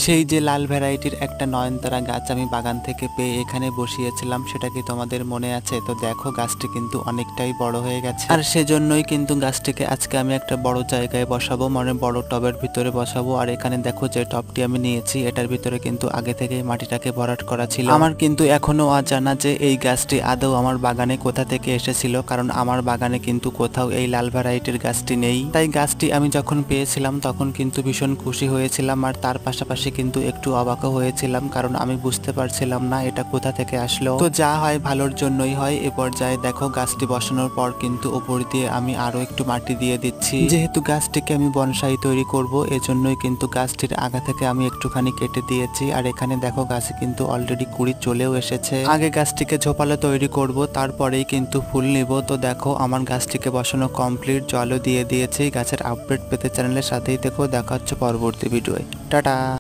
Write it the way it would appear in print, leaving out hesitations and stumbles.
সেই যে লাল ভ্যারাইটির একটা নয়নতারা গাছ আমি বাগান থেকে পেয়ে এখানে বসিয়েছিলাম, সেটা কি তোমাদের মনে আছে? তো দেখো গাছটি কিন্তু অনেকটাই বড় হয়ে গেছে, আর সেজন্যই কিন্তু গাছটিকে আজকে আমি একটা বড় জায়গায় বসাবো, মানে বড় টবের ভিতরে বসাবো। আর এখানে দেখো যে টবটি আমি নিয়েছি, এটার ভিতরে কিন্তু আগে থেকেই মাটিটাকে ভরাট করা ছিল। আমার কিন্তু এখনো অজানা যে এই গাছটি আদৌ আমার বাগানে কোথা থেকে এসেছিল, কারণ আমার বাগানে কিন্তু কোথাও এই লাল ভ্যারাইটির গাছটি নেই। তাই গাছটি আমি যখন পেয়েছিলাম তখন কিন্তু ভীষণ খুশি হয়েছিলাম, আর তার পাশাপাশি কিন্তু একটু অবাকও হয়েছিলাম, কারণ আমি বুঝতে পারছিলাম না এটা কোথা থেকে আসলো। তো যা হয় ভালোর জন্যই হয়। এ পর্যায়ে দেখো গাছটি বসানোর পর কিন্তু উপর দিয়ে আমি আরো একটু মাটি দিয়ে দিচ্ছি, যেহেতু গাছটিকে আমি বনসাই তৈরি করব, এজন্যই কিন্তু গাছটির আগা থেকে আমি একটুখানি কেটে দিয়েছি। আর এখানে দেখো গাছে কিন্তু অলরেডি কুড়ি চলেও এসেছে। আগে গাছটিকে ঝোপালো তৈরি করব, তারপরেই কিন্তু ফুল নিব। তো দেখো আমার গাছটিকে বসানো কমপ্লিট, জলও দিয়ে দিয়েছি। গাছের আপডেট পেতে চ্যানেলের সাথেই দেখো, দেখা হচ্ছে পরবর্তী ভিডিওয়। টাটা।